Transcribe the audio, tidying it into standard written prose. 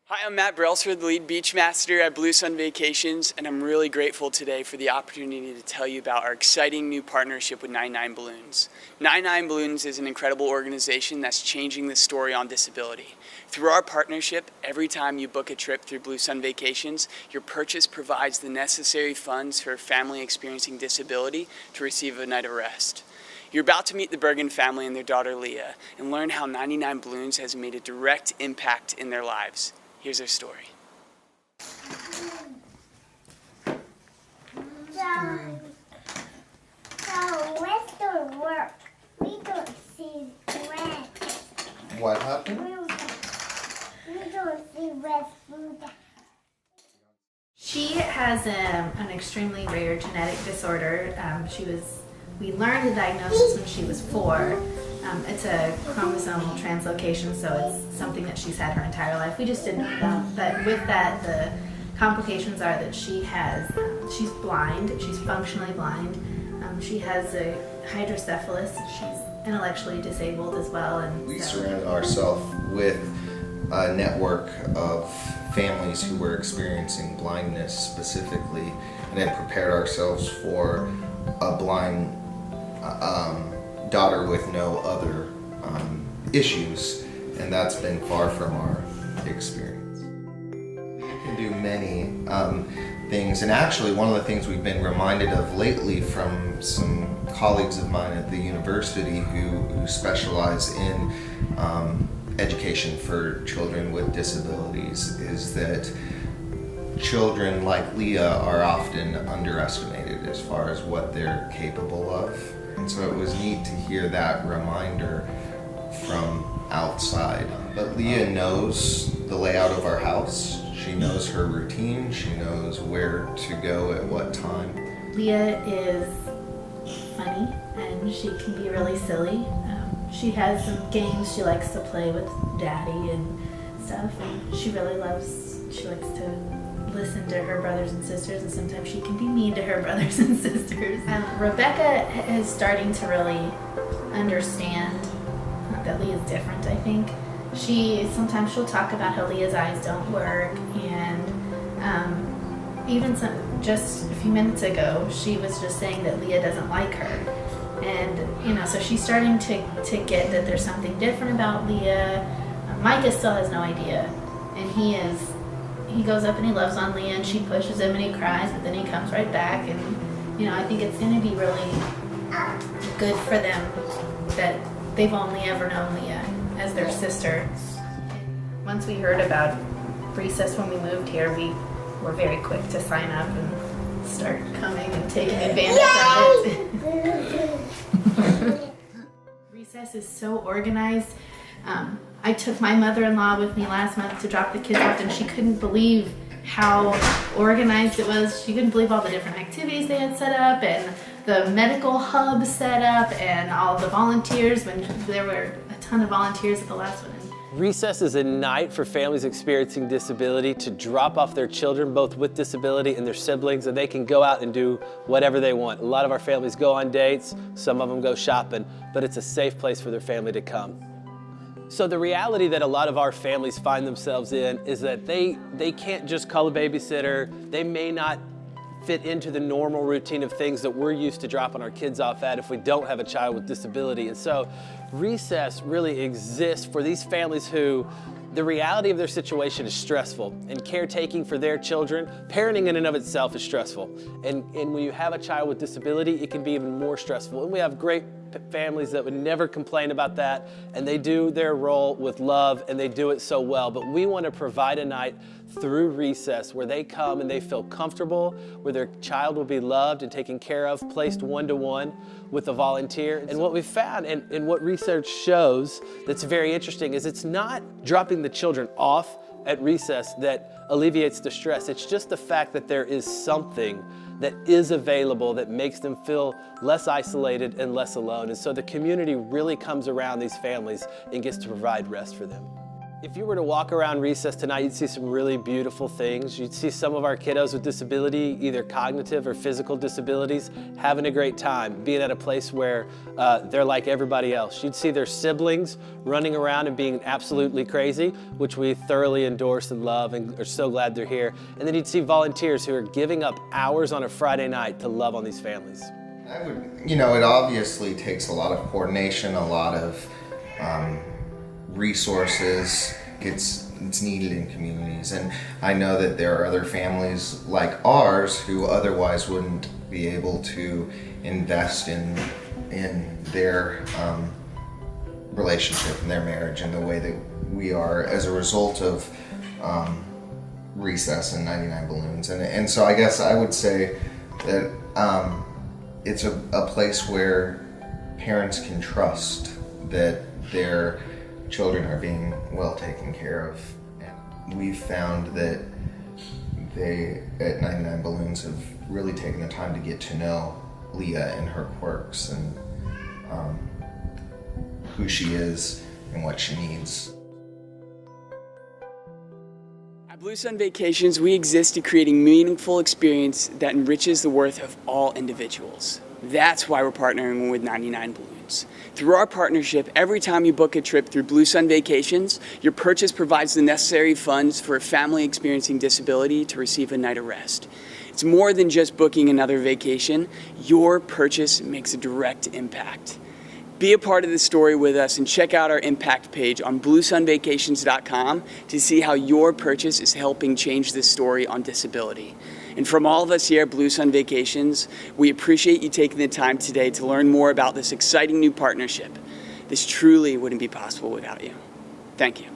Hi, I'm Matt Brailsford, the lead beach master at BlueSun Vacations, and I'm really grateful today for the opportunity to tell you about our exciting new partnership with 99 Balloons. 99 Balloons is an incredible organization that's changing the story on disability. Through our partnership, every time you book a trip through BlueSun Vacations, your purchase provides the necessary funds for a family experiencing disability to receive a night of rest. You're about to meet the Bergen family and their daughter Leah and learn how 99 Balloons has made a direct impact in their lives. Here's their story. So where's the work? We don't see rest. What happened? We don't see rest food. She has an extremely rare genetic disorder. We learned the diagnosis when she was 4. It's a chromosomal translocation, so it's something that she's had her entire life. We just didn't know about. But with that, the complications are that she's blind, she's functionally blind. She has a hydrocephalus, she's intellectually disabled as well. And We surrounded ourselves with a network of families who were experiencing blindness specifically, and then prepared ourselves for a blind daughter with no other issues, and that's been far from our experience. You can do many things, and actually one of the things we've been reminded of lately from some colleagues of mine at the university who specialize in education for children with disabilities is that children like Leah are often underestimated as far as what they're capable of. And so it was neat to hear that reminder from outside. But Leah knows the layout of our house. She knows her routine. She knows where to go at what time. Leah is funny and she can be really silly. She has some games she likes to play with Daddy and stuff, and she likes to listen to her brothers and sisters, and sometimes she can be mean to her brothers and sisters. Rebecca is starting to really understand that Leah's different, I think. Sometimes she'll talk about how Leah's eyes don't work, and just a few minutes ago, she was just saying that Leah doesn't like her. And, so she's starting to get that there's something different about Leah. Micah still has no idea, and he goes up and he loves on Leah, and she pushes him and he cries, but then he comes right back. And I think it's going to be really good for them that they've only ever known Leah as their sister. Once we heard about Recess when we moved here, we were very quick to sign up and start coming and taking advantage of it. Recess is so organized. I took my mother-in-law with me last month to drop the kids off, and she couldn't believe how organized it was. She couldn't believe all the different activities they had set up, and the medical hub set up, and all the volunteers, when there were a ton of volunteers at the last one. Recess is a night for families experiencing disability to drop off their children, both with disability and their siblings, and they can go out and do whatever they want. A lot of our families go on dates, some of them go shopping, but it's a safe place for their family to come. So the reality that a lot of our families find themselves in is that they can't just call a babysitter. They may not fit into the normal routine of things that we're used to dropping our kids off at if we don't have a child with disability. And so Recess really exists for these families who the reality of their situation is stressful, and caretaking for their children, parenting in and of itself is stressful. And when you have a child with disability, it can be even more stressful. And we have great families that would never complain about that, and they do their role with love, and they do it so well. But we want to provide a night through Recess where they come and they feel comfortable, where their child will be loved and taken care of, placed one-to-one with a volunteer. And what we found, and what research shows that's very interesting, is it's not dropping the children off at Recess that alleviates the stress. It's just the fact that there is something that is available that makes them feel less isolated and less alone. And so the community really comes around these families and gets to provide rest for them. If you were to walk around Recess tonight, you'd see some really beautiful things. You'd see some of our kiddos with disability, either cognitive or physical disabilities, having a great time, being at a place where they're like everybody else. You'd see their siblings running around and being absolutely crazy, which we thoroughly endorse and love and are so glad they're here. And then you'd see volunteers who are giving up hours on a Friday night to love on these families. It obviously takes a lot of coordination, a lot of resources. It's needed in communities, and I know that there are other families like ours who otherwise wouldn't be able to invest in their relationship and their marriage in the way that we are as a result of Recess and 99 Balloons. And so I guess I would say that it's a place where parents can trust that their children are being well taken care of. And we've found that they at 99 Balloons have really taken the time to get to know Leah and her quirks and who she is and what she needs. At BlueSun Vacations, we exist to create a meaningful experience that enriches the worth of all individuals. That's why we're partnering with 99 Balloons. Through our partnership, every time you book a trip through BlueSun Vacations, your purchase provides the necessary funds for a family experiencing disability to receive a night of rest. It's more than just booking another vacation. Your purchase makes a direct impact. Be a part of the story with us and check out our impact page on BlueSunVacations.com to see how your purchase is helping change this story on disability. And from all of us here at BlueSun Vacations, we appreciate you taking the time today to learn more about this exciting new partnership. This truly wouldn't be possible without you. Thank you.